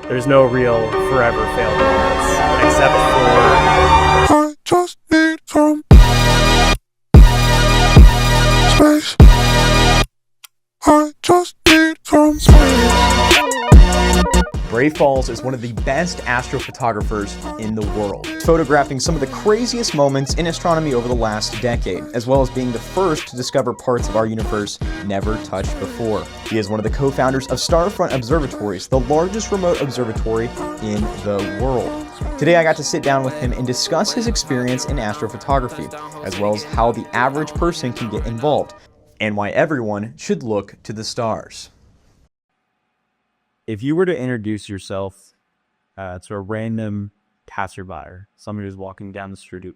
There's no real forever failed moments, except for I just need some space. I just need some space. Bray Falls is one of the best astrophotographers in the world, photographing some of the craziest moments in astronomy over the last decade, as well as being the first to discover parts of our universe never touched before. He is one of the co-founders of Starfront Observatories, the largest remote observatory in the world. Today I got to sit down with him and discuss his experience in astrophotography, as well as how the average person can get involved, and why everyone should look to the stars. If you were to introduce yourself to a random passerby, somebody who's walking down the street,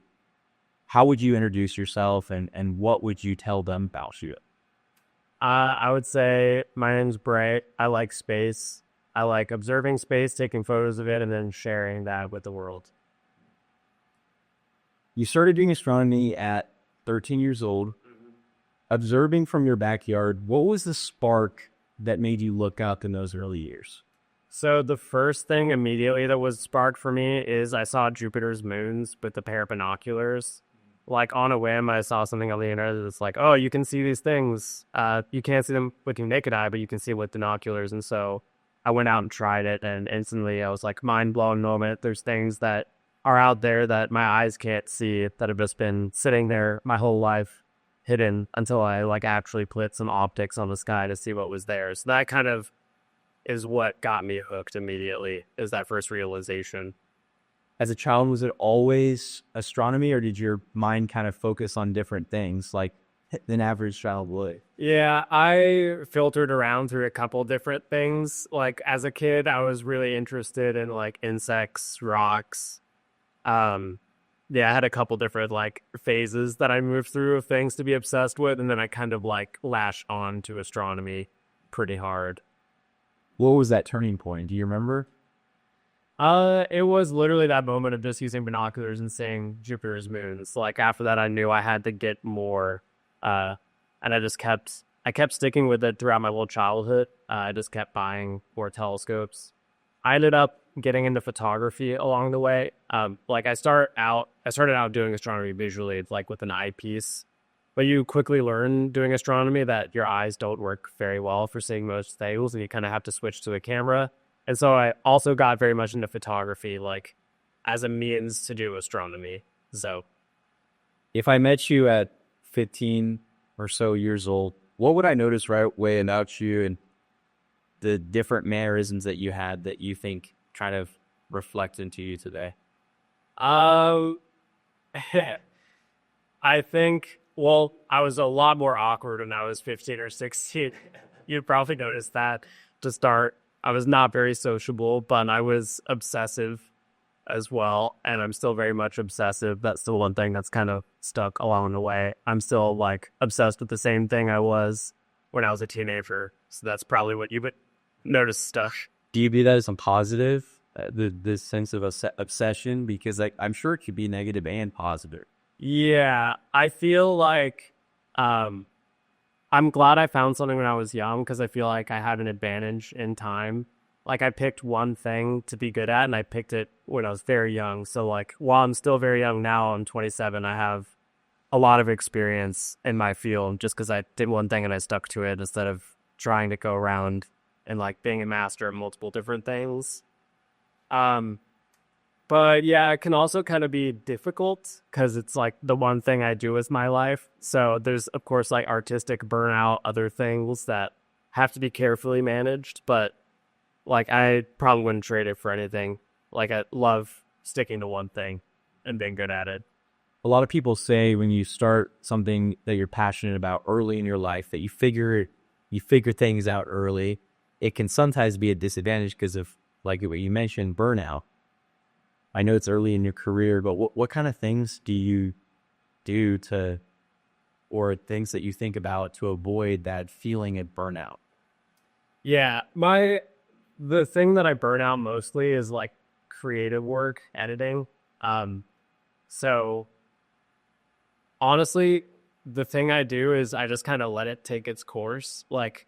how would you introduce yourself and what would you tell them about you? I would say my name's Bray. I like space. I like observing space, taking photos of it, and then sharing that with the world. You started doing astronomy at 13 years old. Observing from your backyard, what was the spark that made you look up in those early years? So the first thing immediately that was sparked for me is I saw Jupiter's moons with a pair of binoculars. Like on a whim, I saw something on the internet that's like, oh, you can see these things. You can't see them with your naked eye, but you can see them with binoculars. And so I went out and tried it, and instantly I was like, mind-blown moment. There's things that are out there that my eyes can't see that have just been sitting there my whole life, hidden, until I like actually put some optics on the sky to see what was there. So that kind of is what got me hooked immediately, is that first realization. As a child, was it always astronomy, or did your mind kind of focus on different things like an average child would? Yeah, I filtered around through a couple different things. Like as a kid, I was really interested in like insects, rocks. Yeah, I had a couple different like phases that I moved through of things to be obsessed with, and then I kind of like latched on to astronomy pretty hard. What was that turning point? Do you remember? It was literally that moment of just using binoculars and seeing Jupiter's moons. Like after that, I knew I had to get more, and I kept sticking with it throughout my whole childhood. I just kept buying more telescopes. I ended up getting into photography along the way. Like I started out doing astronomy visually, like with an eyepiece, but you quickly learn doing astronomy that your eyes don't work very well for seeing most things, and you kind of have to switch to a camera. And so I also got very much into photography, like as a means to do astronomy. So If I met you at 15 or so years old, what would I notice right away about you and the different mannerisms that you had that you think kind of reflect into you today? I think, well, I was a lot more awkward when I was 15 or 16. You'd probably notice that to start. I was not very sociable, but I was obsessive as well. And I'm still very much obsessive. That's still one thing that's kind of stuck along the way. I'm still like obsessed with the same thing I was when I was a teenager. So that's probably what you would notice stuff. Do you view that as a positive, this sense of obsession? Because like, I'm sure it could be negative and positive. Yeah, I feel like I'm glad I found something when I was young, because I feel like I had an advantage in time. Like I picked one thing to be good at, and I picked it when I was very young. So like while I'm still very young now, I'm 27, I have a lot of experience in my field just because I did one thing and I stuck to it instead of trying to go around and like being a master of multiple different things. But yeah, it can also kind of be difficult because it's like the one thing I do is my life. So there's, of course, like artistic burnout, other things that have to be carefully managed. But like I probably wouldn't trade it for anything. Like I love sticking to one thing and being good at it. A lot of people say when you start something that you're passionate about early in your life, that you figure things out early. It can sometimes be a disadvantage because of, like what you mentioned, burnout. I know it's early in your career, but what kind of things do you do to, or things that you think about to avoid that feeling of burnout? Yeah, the thing that I burn out mostly is like creative work, editing. So honestly, the thing I do is I just kind of let it take its course. Like,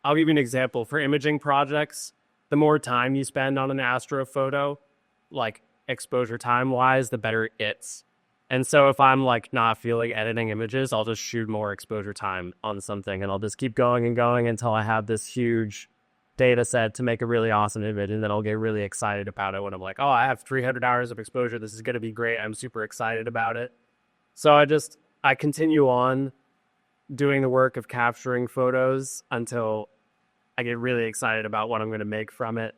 I'll give you an example. For imaging projects, the more time you spend on an astrophoto, like exposure time wise, the better it gets. And so if I'm like not feeling editing images, I'll just shoot more exposure time on something, and I'll just keep going and going until I have this huge data set to make a really awesome image. And then I'll get really excited about it when I'm like, oh, I have 300 hours of exposure. This is going to be great. I'm super excited about it. So I continue on doing the work of capturing photos until I get really excited about what I'm going to make from it.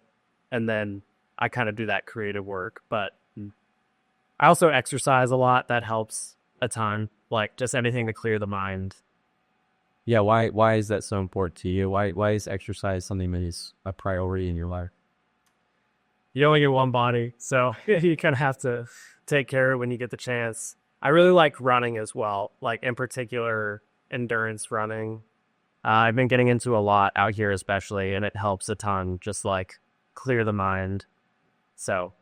And then I kind of do that creative work. But I also exercise a lot. That helps a ton. Like just anything to clear the mind. Yeah, why is that so important to you? Why is exercise something that is a priority in your life? You only get one body, so you kind of have to take care of it when you get the chance. I really like running as well, like in particular endurance running. I've been getting into a lot out here especially, and it helps a ton, just like clear the mind. So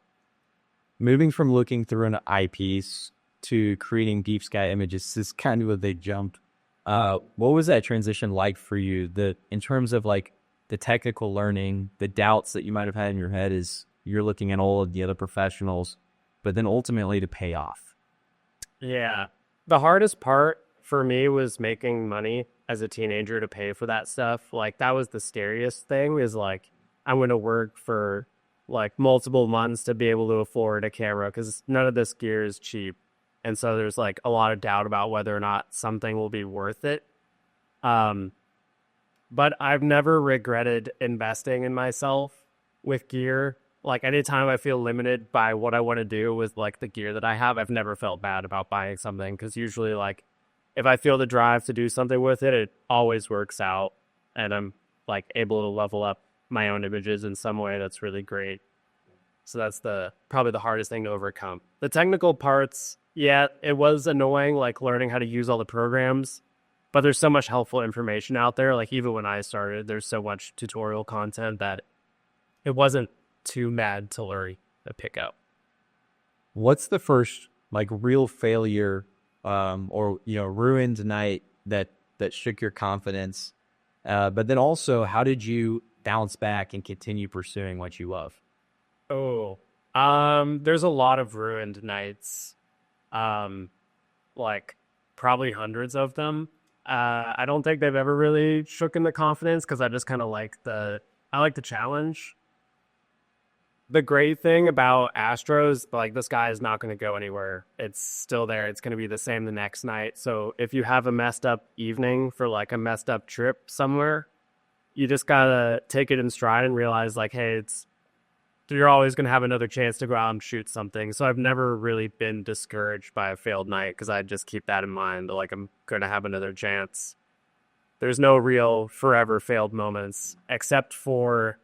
moving from looking through an eyepiece to creating deep sky images is kind of a big jump. What was that transition like for you? In terms of like the technical learning, the doubts that you might have had in your head as you're looking at all of the other professionals, but then ultimately to pay off. Yeah. The hardest part for me was making money as a teenager to pay for that stuff. Like that was the scariest thing, is like I'm going to work for like multiple months to be able to afford a camera, because none of this gear is cheap. And so there's like a lot of doubt about whether or not something will be worth it. But I've never regretted investing in myself with gear. Like anytime I feel limited by what I want to do with like the gear that I have, I've never felt bad about buying something, because usually like if I feel the drive to do something with it, it always works out, and I'm like able to level up my own images in some way that's really great. So that's probably the hardest thing to overcome. The technical parts, yeah, it was annoying, like learning how to use all the programs, but there's so much helpful information out there. Like even when I started, there's so much tutorial content that it wasn't too bad to learn to pick up. What's the first like real failure or ruined night that shook your confidence? But then also, how did you bounce back and continue pursuing what you love? Oh, there's a lot of ruined nights. Like probably hundreds of them. I don't think they've ever really shooken the confidence, because I just kind of like the challenge. The great thing about Astros, like the sky is not going to go anywhere. It's still there. It's going to be the same the next night. So if you have a messed up evening for like a messed up trip somewhere, you just gotta take it in stride and realize like, hey, you're always going to have another chance to go out and shoot something. So I've never really been discouraged by a failed night, because I just keep that in mind. Like I'm going to have another chance. There's no real forever failed moments, except for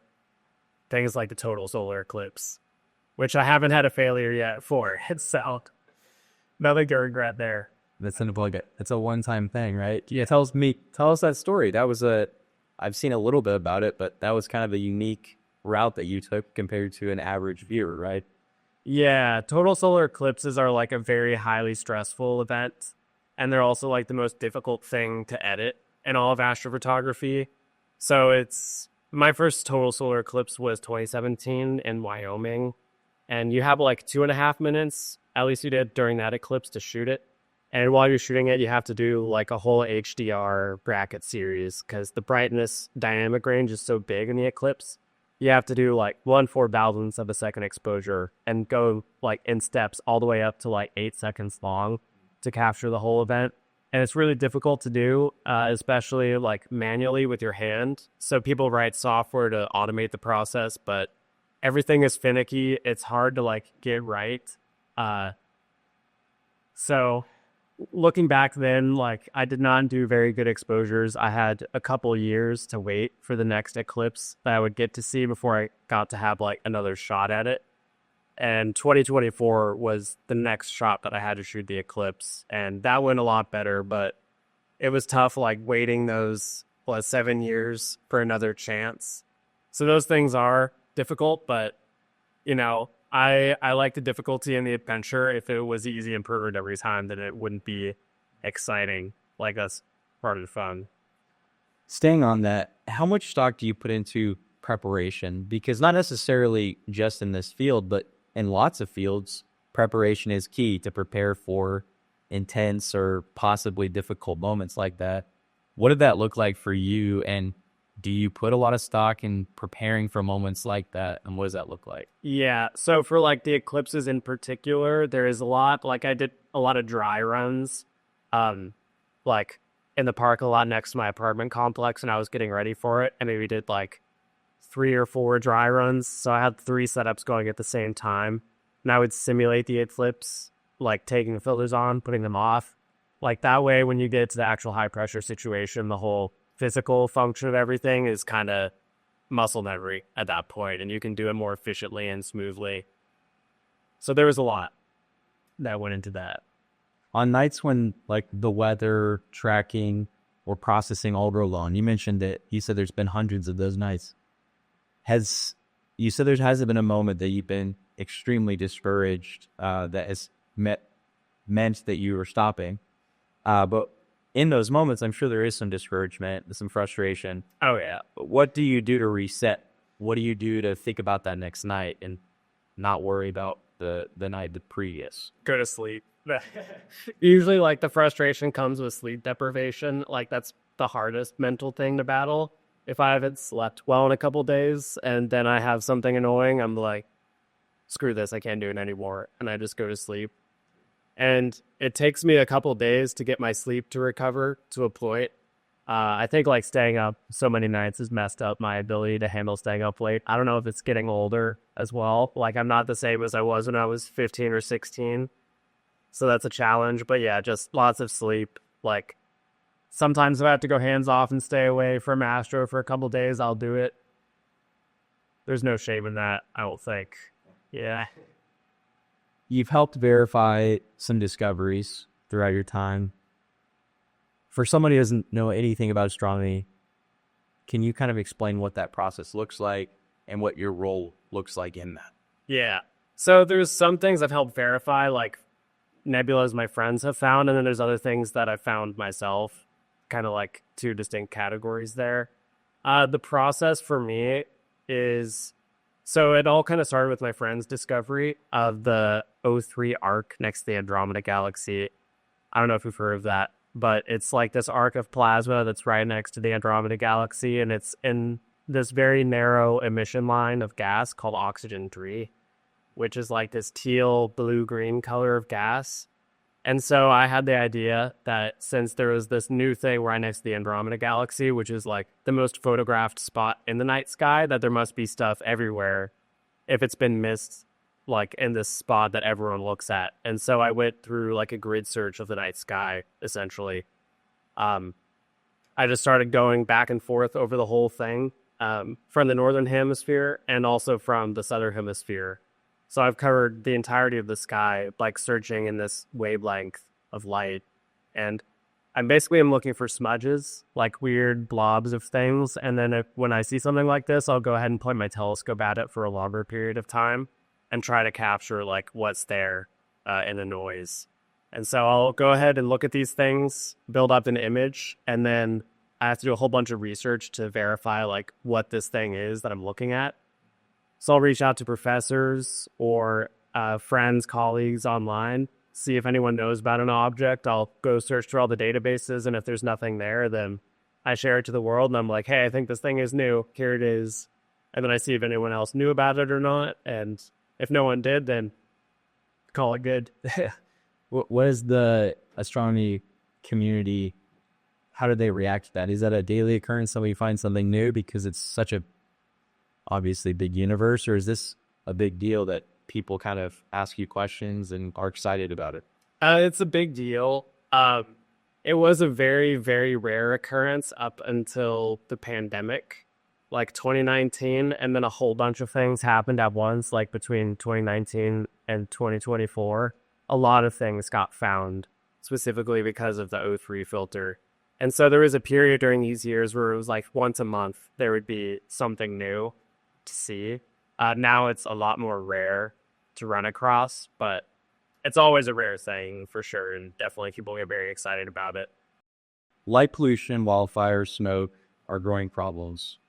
things like the total solar eclipse, which I haven't had a failure yet for. So nothing to regret there. That's it's a one-time thing, right? Yeah, tell us that story. I've seen a little bit about it, but that was kind of a unique route that you took compared to an average viewer, right? Yeah, total solar eclipses are like a very highly stressful event, and they're also like the most difficult thing to edit in all of astrophotography. So my first total solar eclipse was 2017 in Wyoming, and you have like 2.5 minutes, at least you did during that eclipse, to shoot it. And while you're shooting it, you have to do like a whole HDR bracket series, because the brightness dynamic range is so big in the eclipse. You have to do like 1/4000th of a second exposure and go like in steps all the way up to like 8 seconds long to capture the whole event. And it's really difficult to do, especially like manually with your hand. So people write software to automate the process, but everything is finicky. It's hard to like get right. So looking back then, like I did not do very good exposures. I had a couple years to wait for the next eclipse that I would get to see before I got to have like another shot at it. And 2024 was the next shot that I had to shoot the eclipse, and that went a lot better, but it was tough like waiting those 7 years for another chance. So those things are difficult, but I like the difficulty and the adventure. If it was easy and perfect every time, then it wouldn't be exciting. Like that's part of the fun. Staying on that, how much stock do you put into preparation, because not necessarily just in this field, but in lots of fields, preparation is key to prepare for intense or possibly difficult moments like that. What did that look like for you? And do you put a lot of stock in preparing for moments like that? And what does that look like? Yeah. So for like the eclipses in particular, there is a lot. Like I did a lot of dry runs, like in the park a lot next to my apartment complex, and I was getting ready for it. And maybe did like 3 or 4 dry runs. So I had 3 setups going at the same time. And I would simulate the eclipse, like taking the filters on, putting them off. Like that way, when you get to the actual high pressure situation, the whole physical function of everything is kind of muscle memory at that point, and you can do it more efficiently and smoothly. So there was a lot that went into that. On nights when like the weather, tracking, or processing all go long, you mentioned that you said there's been hundreds of those nights. You said there hasn't been a moment that you've been extremely discouraged that has meant that you were stopping. But in those moments, I'm sure there is some discouragement, some frustration. Oh, yeah. But what do you do to reset? What do you do to think about that next night and not worry about the night the previous? Go to sleep. Usually, like, the frustration comes with sleep deprivation. Like, that's the hardest mental thing to battle. If I haven't slept well in a couple days and then I have something annoying, I'm like, screw this, I can't do it anymore. And I just go to sleep. And it takes me a couple days to get my sleep to recover to a point. I think like staying up so many nights has messed up my ability to handle staying up late. I don't know if it's getting older as well. Like I'm not the same as I was when I was 15 or 16. So that's a challenge. But yeah, just lots of sleep. Like sometimes if I have to go hands off and stay away from Astro for a couple days, I'll do it. There's no shame in that, I don't think. Yeah. You've helped verify some discoveries throughout your time. For somebody who doesn't know anything about astronomy, can you kind of explain what that process looks like and what your role looks like in that? Yeah. So there's some things I've helped verify, like nebulas my friends have found, and then there's other things that I've found myself, kind of like 2 distinct categories there. The process for me is... So it all kind of started with my friend's discovery of the O3 arc next to the Andromeda Galaxy. I don't know if you've heard of that, but it's like this arc of plasma that's right next to the Andromeda Galaxy, and it's in this very narrow emission line of gas called oxygen-3, which is like this teal, blue-green color of gas. And so I had the idea that since there was this new thing right next to the Andromeda Galaxy, which is like the most photographed spot in the night sky, that there must be stuff everywhere if it's been missed like in this spot that everyone looks at. And so I went through like a grid search of the night sky, essentially. I just started going back and forth over the whole thing from the northern hemisphere and also from the southern hemisphere. So I've covered the entirety of the sky, like searching in this wavelength of light. And I'm looking for smudges, like weird blobs of things. And then when I see something like this, I'll go ahead and point my telescope at it for a longer period of time and try to capture like what's there in the noise. And so I'll go ahead and look at these things, build up an image, and then I have to do a whole bunch of research to verify like what this thing is that I'm looking at. So I'll reach out to professors or friends, colleagues online, see if anyone knows about an object. I'll go search through all the databases, and if there's nothing there, then I share it to the world, and I'm like, hey, I think this thing is new. Here it is. And then I see if anyone else knew about it or not, and if no one did, then call it good. What is the astronomy community, how do they react to that? Is that a daily occurrence, somebody finds something new because it's such a obviously big universe, or is this a big deal that people kind of ask you questions and are excited about it? It's a big deal. It was a very, very rare occurrence up until the pandemic, like 2019, and then a whole bunch of things happened at once, like between 2019 and 2024. A lot of things got found specifically because of the O3 filter. And so there was a period during these years where it was like once a month there would be something new to see. Now it's a lot more rare to run across, but it's always a rare thing for sure, and definitely people get very excited about it. Light pollution, wildfires, smoke are growing problems.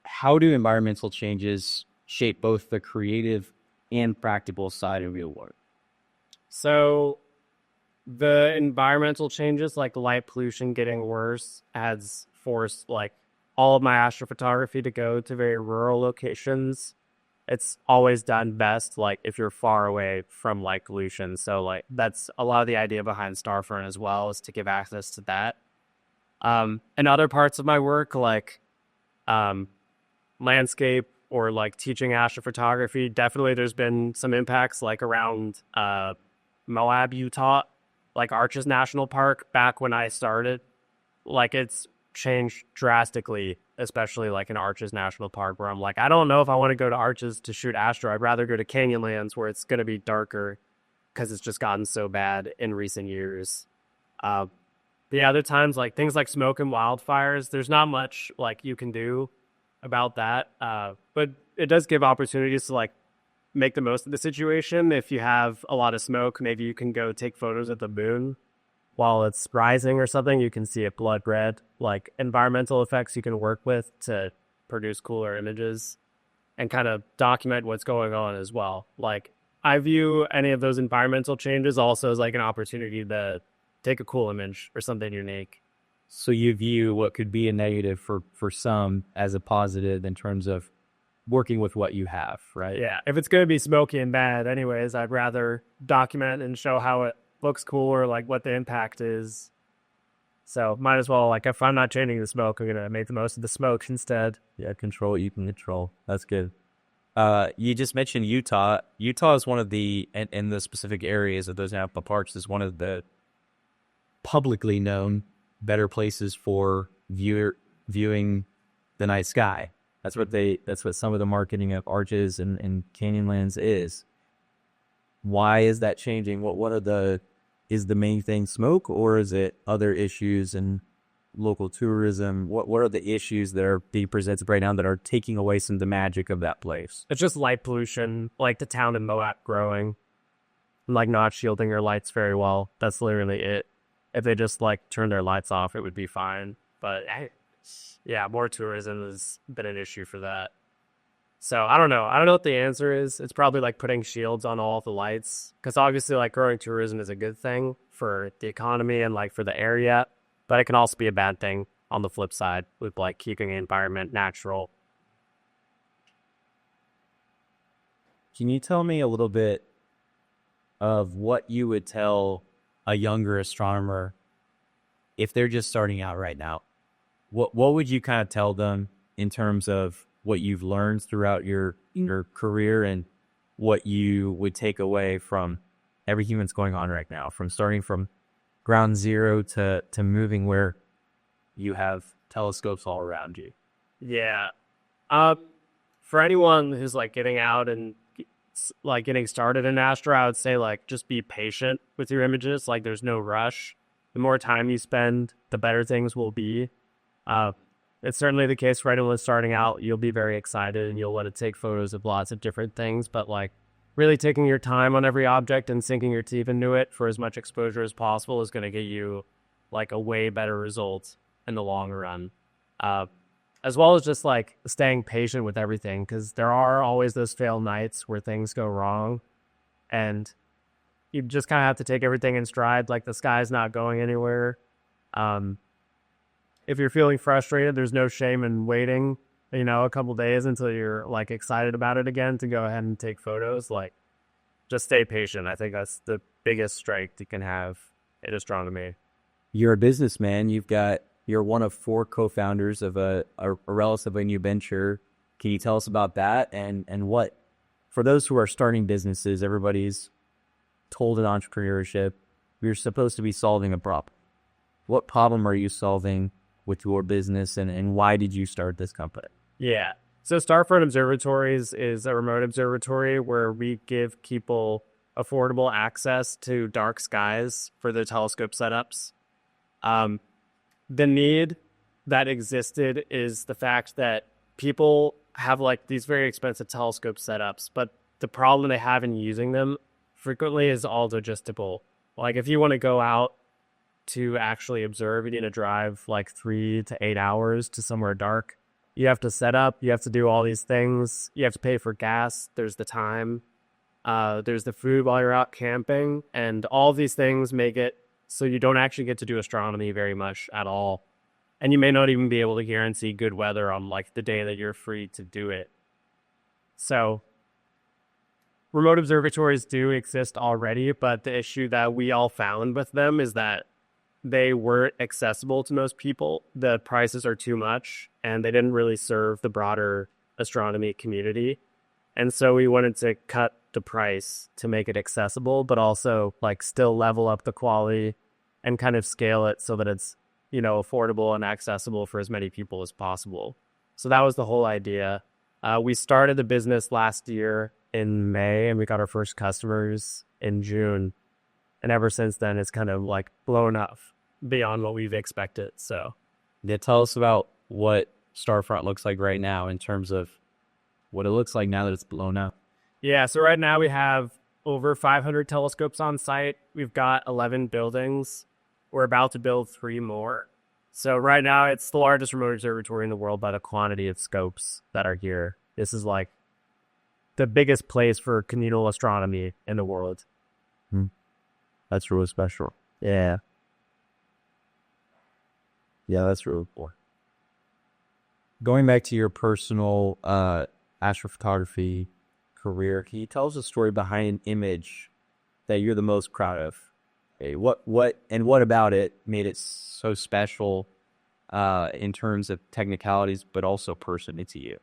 how do environmental changes shape both the creative and practical side of your work? So the environmental changes, like light pollution getting worse, has forced like all of my astrophotography to go to very rural locations. It's always done best like if you're far away from light pollution. So like that's a lot of the idea behind Starfern as well, is to give access to that. And other parts of my work, like landscape or like teaching astrophotography, definitely there's been some impacts like around Moab, Utah, like Arches National Park. Back when I started, like it's changed drastically, especially like in Arches National Park, where I'm like, I don't know if I want to go to Arches to shoot astro. I'd rather go to Canyonlands where it's going to be darker because it's just gotten so bad in recent years. The other times, like things like smoke and wildfires, there's not much like you can do about that. But it does give opportunities to like make the most of the situation. If you have a lot of smoke, maybe you can go take photos of the moon while it's rising or something. You can see it blood red. Like environmental effects you can work with to produce cooler images and kind of document what's going on as well. Like I view any of those environmental changes also as like an opportunity to take a cool image or something unique. So you view what could be a negative for some as a positive in terms of working with what you have, right? Yeah, if it's going to be smoky and bad anyways, I'd rather document and show how it looks cool or like what the impact is. So might as well, like if I'm not changing the smoke, I'm going to make the most of the smoke instead. Yeah, control what you can control. That's good. You just mentioned Utah. Utah is one of the, in the specific areas of those national parks, is one of the publicly known better places for viewing the night sky. That's what some of the marketing of Arches and Canyonlands is. Why is that changing? Is the main thing smoke, or is it other issues and local tourism? What are the issues that are being presented right now that are taking away some of the magic of that place? It's just light pollution, like the town in Moab growing, like not shielding your lights very well. That's literally it. If they just like turn their lights off, it would be fine. But yeah, more tourism has been an issue for that. So I don't know. I don't know what the answer is. It's probably like putting shields on all the lights, because obviously like growing tourism is a good thing for the economy and like for the area, but it can also be a bad thing on the flip side with like keeping the environment natural. Can you tell me a little bit of what you would tell a younger astronomer if they're just starting out right now? What would you kind of tell them in terms of what you've learned throughout your career and what you would take away from everything that's going on right now, from starting from ground zero to moving where you have telescopes all around you? Yeah. For anyone who's like getting out and like getting started in astro, I would say like just be patient with your images. Like there's no rush. The more time you spend, the better things will be. It's certainly the case for anyone starting out. You'll be very excited and you'll want to take photos of lots of different things, but like really taking your time on every object and sinking your teeth into it for as much exposure as possible is going to get you like a way better result in the long run. As well as just like staying patient with everything, because there are always those fail nights where things go wrong, and you just kind of have to take everything in stride. Like the sky's not going anywhere. If you're feeling frustrated, there's no shame in waiting, a couple days until you're like excited about it again to go ahead and take photos. Like just stay patient. I think that's the biggest strength you can have in astronomy. You're a businessman. You're one of 4 co-founders of a relatively new venture. Can you tell us about that? And what, for those who are starting businesses, everybody's told in entrepreneurship, you're supposed to be solving a problem. What problem are you solving with your business, and why did you start this company? Yeah. So Starfront Observatories is a remote observatory where we give people affordable access to dark skies for their telescope setups. The need that existed is the fact that people have like these very expensive telescope setups, but the problem they have in using them frequently is all logistical. Like if you want to go out to actually observe, you need to drive like 3 to 8 hours to somewhere dark. You have to set up, you have to do all these things, you have to pay for gas, there's the time, there's the food while you're out camping, and all these things make it so you don't actually get to do astronomy very much at all. And you may not even be able to guarantee good weather on like the day that you're free to do it. So remote observatories do exist already, but the issue that we all found with them is that they weren't accessible to most people. The prices are too much, and they didn't really serve the broader astronomy community. And so we wanted to cut the price to make it accessible, but also like still level up the quality and kind of scale it so that it's, you know, affordable and accessible for as many people as possible. So that was the whole idea. We started the business last year in May, and we got our first customers in June. And ever since then, it's kind of like blown up beyond what we've expected. So, Yeah, tell us about what Starfront looks like right now in terms of what it looks like now that it's blown up. yeah, so right now we have over 500 telescopes on site. We've got 11 buildings. We're about to build 3 more. So right now it's the largest remote observatory in the world by the quantity of scopes that are here. This is like the biggest place for communal astronomy in the world. That's really special. Yeah. Yeah, that's really cool. Going back to your personal astrophotography career, can you tell us a story behind an image that you're the most proud of? Okay, what about it made it so special in terms of technicalities, but also personally to you?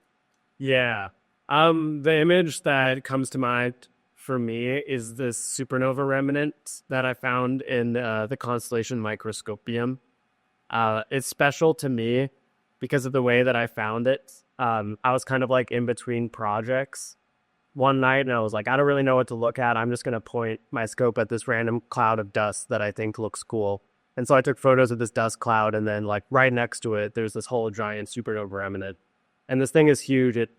Yeah. The image that comes to mind for me is this supernova remnant that I found in the constellation Microscopium. It's special to me because of the way that I found it. I was kind of like in between projects one night, and I was like, I don't really know what to look at. I'm just going to point my scope at this random cloud of dust that I think looks cool. And so I took photos of this dust cloud, and then like right next to it, there's this whole giant supernova remnant. And this thing is huge. It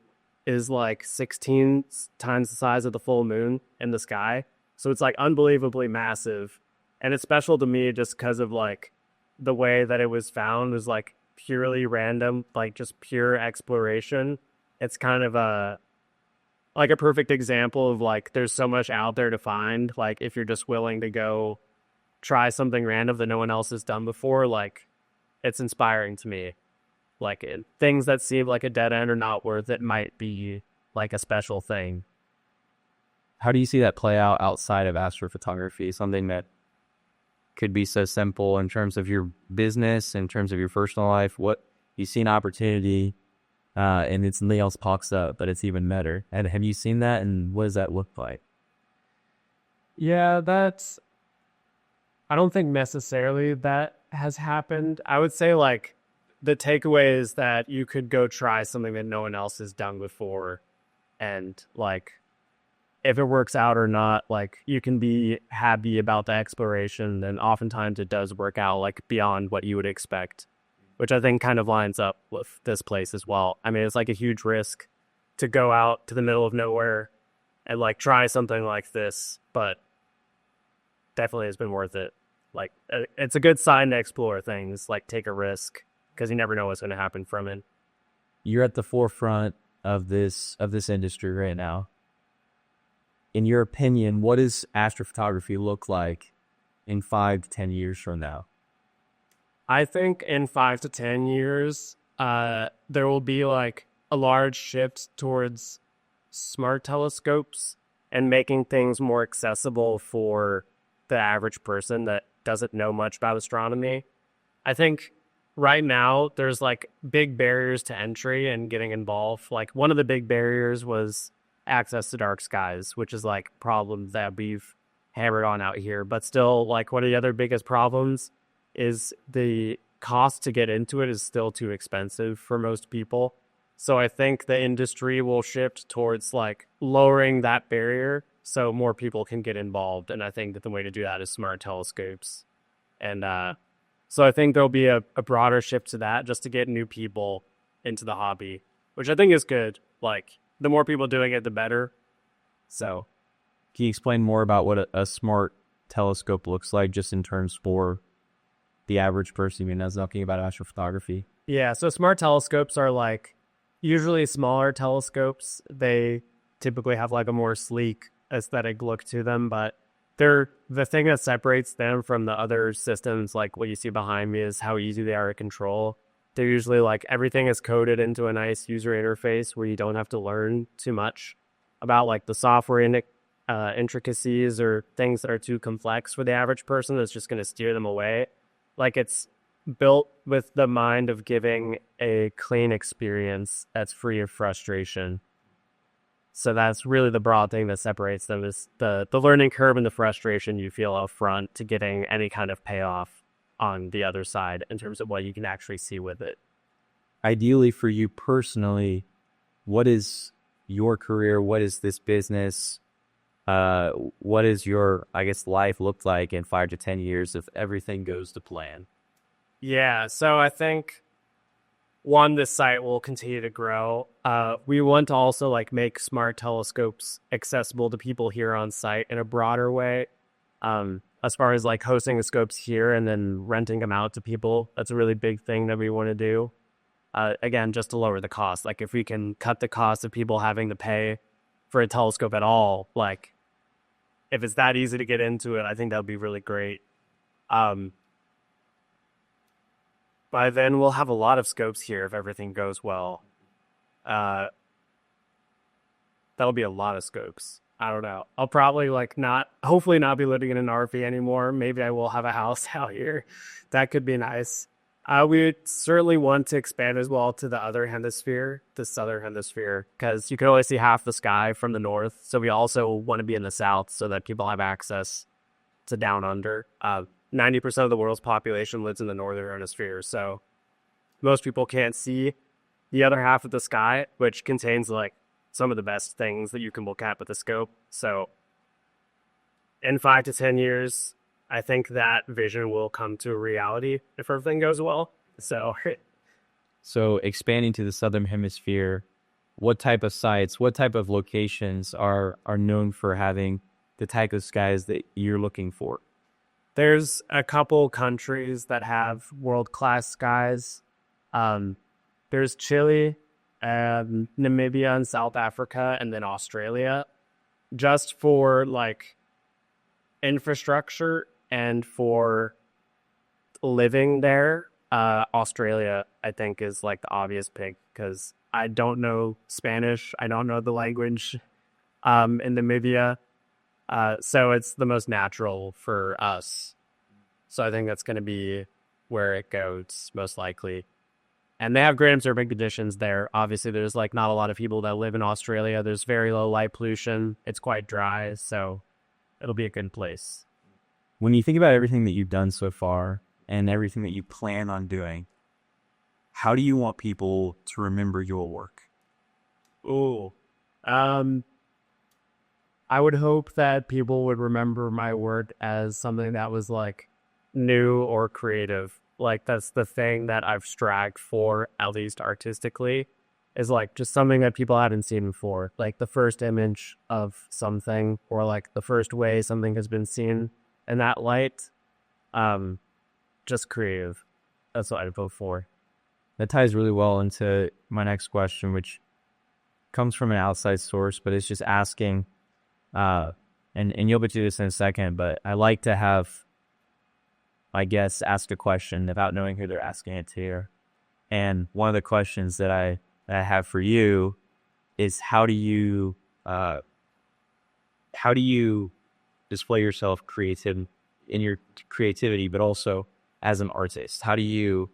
is like 16 times the size of the full moon in the sky. So it's like unbelievably massive. And it's special to me just because of like the way that it was found was like purely random, like just pure exploration. It's kind of a perfect example of like there's so much out there to find. Like if you're just willing to go try something random that no one else has done before, like it's inspiring to me. Like things that seem like a dead end or not worth it might be like a special thing. How do you see that play out outside of astrophotography? Something that could be so simple in terms of your business, in terms of your personal life. What you see an opportunity and then something else pops up, but it's even better. And have you seen that? And what does that look like? Yeah, I don't think necessarily that has happened. I would say like the takeaway is that you could go try something that no one else has done before. And like, if it works out or not, like you can be happy about the exploration. And oftentimes it does work out like beyond what you would expect, which I think kind of lines up with this place as well. I mean, it's like a huge risk to go out to the middle of nowhere and like try something like this, but definitely has been worth it. Like it's a good sign to explore things, like take a risk, because you never know what's going to happen from it. You're at the forefront of this industry right now. In your opinion, what does astrophotography look like in 5 to 10 years from now? I think in 5 to 10 years, there will be like a large shift towards smart telescopes and making things more accessible for the average person that doesn't know much about astronomy. I think right now there's like big barriers to entry and getting involved. Like one of the big barriers was access to dark skies, which is like problems that we've hammered on out here. But still, like one of the other biggest problems is the cost to get into it is still too expensive for most people. So I think the industry will shift towards like lowering that barrier so more people can get involved. And I think that the way to do that is smart telescopes. And so I think there'll be a broader shift to that just to get new people into the hobby, which I think is good. Like the more people doing it, the better. So can you explain more about what a smart telescope looks like just in terms for the average person? I mean, I was talking about astrophotography. Yeah, so smart telescopes are like usually smaller telescopes. They typically have like a more sleek aesthetic look to them, but they're the thing that separates them from the other systems, like what you see behind me, is how easy they are to control. They're usually like everything is coded into a nice user interface where you don't have to learn too much about like the software intricacies or things that are too complex for the average person that's just going to steer them away. Like it's built with the mind of giving a clean experience that's free of frustration. So that's really the broad thing that separates them, is the learning curve and the frustration you feel up front to getting any kind of payoff on the other side in terms of what you can actually see with it. Ideally for you personally, what is your career? What is this business? What is your, I guess, life look like in 5 to 10 years if everything goes to plan? Yeah, so I think one, this site will continue to grow. We want to also like make smart telescopes accessible to people here on site in a broader way. As far as like hosting the scopes here and then renting them out to people, that's a really big thing that we want to do. Again, just to lower the cost. Like if we can cut the cost of people having to pay for a telescope at all, like if it's that easy to get into it, I think that would be really great. By then we'll have a lot of scopes here if everything goes well. That'll be a lot of scopes. I don't know. I'll probably hopefully not be living in an RV anymore. Maybe I will have a house out here. That could be nice. We would certainly want to expand as well to the other hemisphere, the southern hemisphere, because you can only see half the sky from the north. So we also want to be in the south so that people have access to down under. 90% of the world's population lives in the northern hemisphere, so most people can't see the other half of the sky, which contains like some of the best things that you can look at with the scope. So in 5 to 10 years, I think that vision will come to reality if everything goes well. So expanding to the southern hemisphere, what type of sites, what type of locations are known for having the type of skies that you're looking for? There's a couple countries that have world-class skies. There's Chile, Namibia, and South Africa, and then Australia. Just for like infrastructure and for living there, Australia, I think, is like the obvious pick because I don't know Spanish. I don't know the language in Namibia. So it's the most natural for us. So I think that's going to be where it goes most likely. And they have great observing conditions there. Obviously, there's like not a lot of people that live in Australia. There's very low light pollution. It's quite dry, so it'll be a good place. When you think about everything that you've done so far and everything that you plan on doing, how do you want people to remember your work? Ooh. I would hope that people would remember my work as something that was like new or creative. Like that's the thing that I've strived for, at least artistically, is like just something that people hadn't seen before. Like the first image of something, or like the first way something has been seen in that light. Just creative. That's what I'd vote for. That ties really well into my next question, which comes from an outside source, but it's just asking, and you'll get to this in a second, but I like to have my guests ask a question without knowing who they're asking it to. And one of the questions that I have for you is how do you display yourself creative in your creativity, but also as an artist? How do you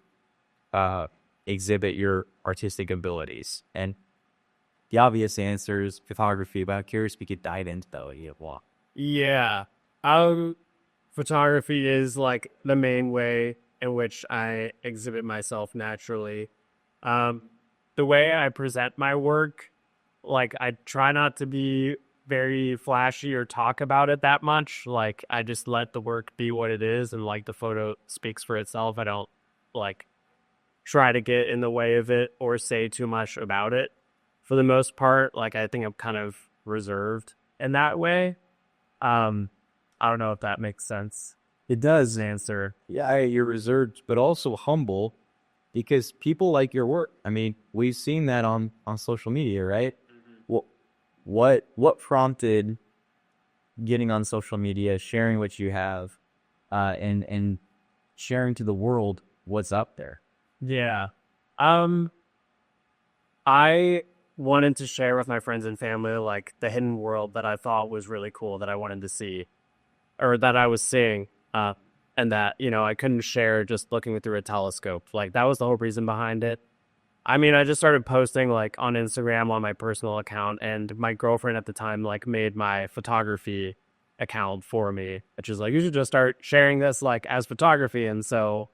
exhibit your artistic abilities? And the obvious answer is photography, but I'm curious if you could dive into that. Yeah. Photography is like the main way in which I exhibit myself naturally. The way I present my work, like I try not to be very flashy or talk about it that much. Like I just let the work be what it is, and like the photo speaks for itself. I don't like try to get in the way of it or say too much about it. For the most part, like I think I'm kind of reserved in that way. I don't know if that makes sense. It does. Answer. Yeah, you're reserved, but also humble. because people like your work. I mean, we've seen that on social media, right? What prompted getting on social media, sharing what you have, and sharing to the world what's up there? Yeah. I wanted to share with my friends and family like the hidden world that I thought was really cool that I wanted to see, or that I was seeing, and that, you know, I couldn't share just looking through a telescope. Like, that was the whole reason behind it. I mean, I just started posting like on Instagram on my personal account, and my girlfriend at the time like made my photography account for me, which is like, you should just start sharing this like as photography. And so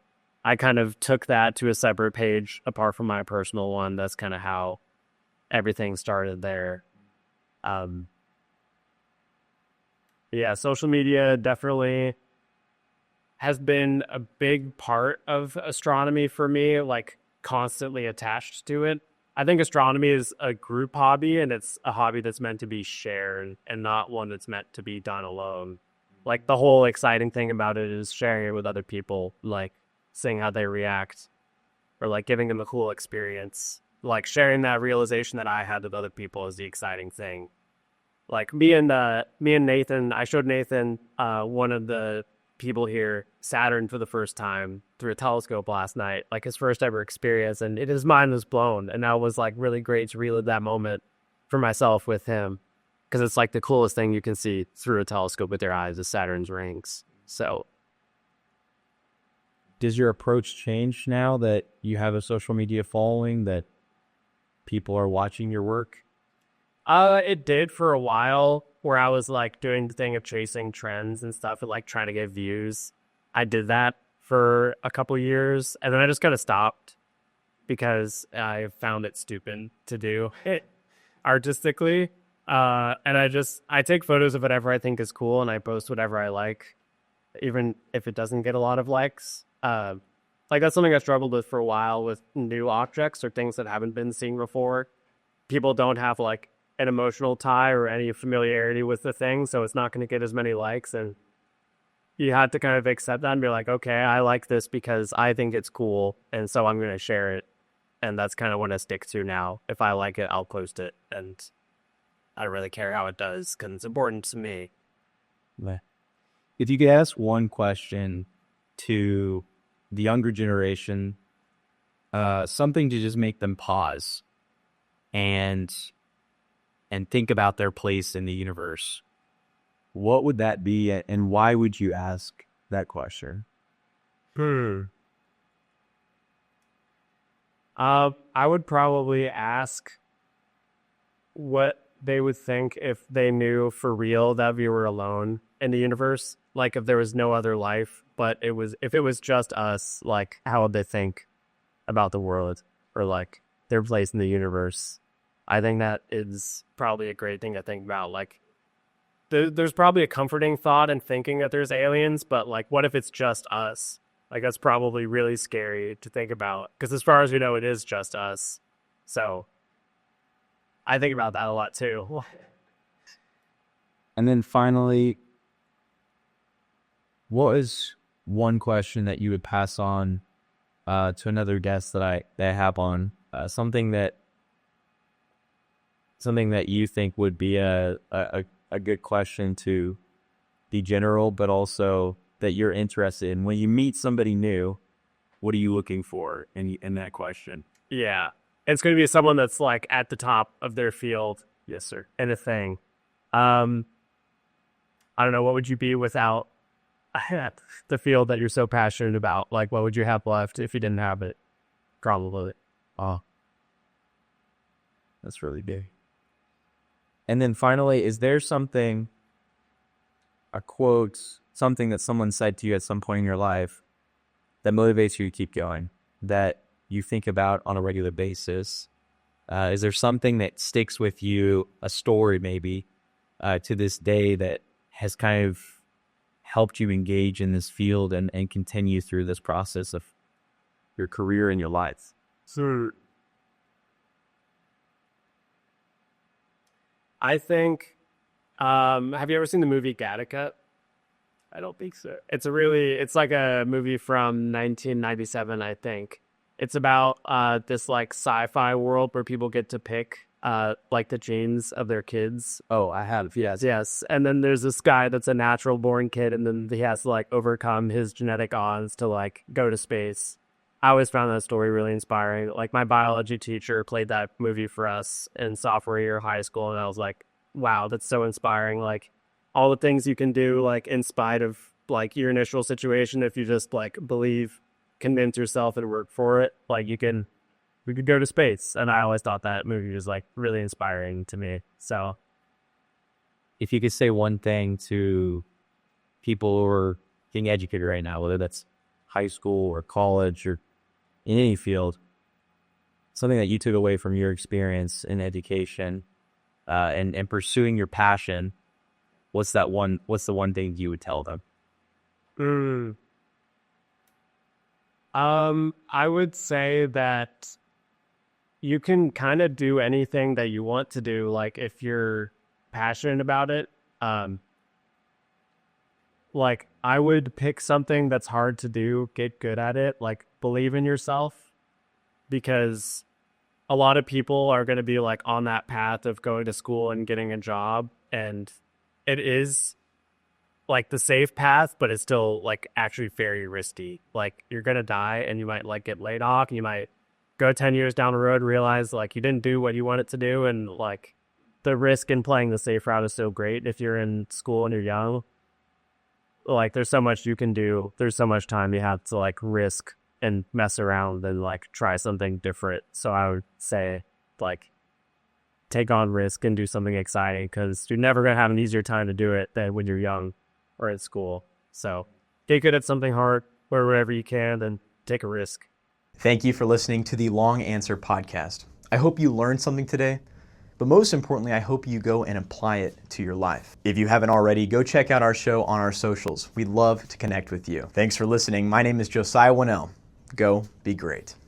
I kind of took that to a separate page apart from my personal one. That's kind of how everything started there. Yeah, social media definitely has been a big part of astronomy for me, like constantly attached to it. I think astronomy is a group hobby, and it's a hobby that's meant to be shared and not one that's meant to be done alone. Like, the whole exciting thing about it is sharing it with other people, like seeing how they react, or like giving them a cool experience. Like, sharing that realization that I had with other people is the exciting thing. Like, me and Nathan, I showed Nathan one of the people here Saturn for the first time through a telescope last night, like his first ever experience, and his mind was blown. And that was like really great to relive that moment for myself with him, because it's like the coolest thing you can see through a telescope with your eyes is Saturn's rings. So Does your approach change now that you have a social media following, that people are watching your work? it did for a while, where I was like doing the thing of chasing trends and stuff and like trying to get views. I did that for a couple years, and then I just kind of stopped because I found it stupid to do it artistically. And I take photos of whatever I think is cool, and I post whatever I like, even if it doesn't get a lot of likes. Like, that's something I struggled with for a while with new objects or things that haven't been seen before. People don't have like an emotional tie or any familiarity with the thing, so it's not going to get as many likes. And you have to kind of accept that and be like, okay, I like this because I think it's cool, and so I'm going to share it. And that's kind of what I stick to now. If I like it, I'll post it, and I don't really care how it does because it's important to me. If you could ask one question to the younger generation, something to just make them pause and think about their place in the universe, what would that be, and why would you ask that question? I would probably ask what they would think if they knew for real that we were alone in the universe. Like, if there was no other life, but if it was just us, like, how would they think about the world, or like their place in the universe? I think that is probably a great thing to think about. Like, there's probably a comforting thought in thinking that there's aliens, but like, what if it's just us? Like, that's probably really scary to think about, because as far as we know, it is just us. So I think about that a lot too. And then finally, what is one question that you would pass on to another guest that I have on? Something that you think would be a good question to be general, but also that you're interested in. When you meet somebody new, what are you looking for in that question? Yeah. It's going to be someone that's like at the top of their field. Yes, sir. And a thing. I don't know. What would you be without the field that you're so passionate about? Like, what would you have left if you didn't have it? Probably. Oh, that's really big. And then finally, is there something, a quote, something that someone said to you at some point in your life that motivates you to keep going, that you think about on a regular basis? Is there something that sticks with you, a story maybe, to this day that has kind of helped you engage in this field and continue through this process of your career and your life? So I think, have you ever seen the movie Gattaca? I don't think so. It's like a movie from 1997, I think. It's about this like sci-fi world where people get to pick like the genes of their kids. Oh, I have. Yes. Yes, and then there's this guy that's a natural born kid, and then he has to like overcome his genetic odds to like go to space. I always found that story really inspiring. Like my biology teacher played that movie for us in sophomore year of high school, and I was like, wow, that's so inspiring. Like all the things you can do, like in spite of like your initial situation, if you just like believe, convince yourself and work for it, like we could go to space. And I always thought that movie was like really inspiring to me. So If you could say one thing to people who are getting educated right now, whether that's high school or college or in any field, something that you took away from your experience in education and pursuing your passion, what's the one thing you would tell them? I would say that you can kind of do anything that you want to do, like if you're passionate about it. Like I would pick something that's hard to do, get good at it, like believe in yourself, because a lot of people are going to be like on that path of going to school and getting a job, and it is like the safe path, but it's still like actually very risky. Like you're going to die and you might like get laid off, and you might go 10 years down the road, realize like you didn't do what you wanted to do. And like the risk in playing the safe route is so great if you're in school and you're young. Like there's so much you can do. There's so much time you have to like risk and mess around and like try something different. So I would say like take on risk and do something exciting, because you're never going to have an easier time to do it than when you're young or in school. So get good at something hard or whatever you can, then take a risk. Thank you for listening to the Long Answer podcast. I hope you learned something today, but most importantly, I hope you go and apply it to your life. If you haven't already, go check out our show on our socials. We'd love to connect with you. Thanks for listening. My name is Josiah Winnell. Go be great.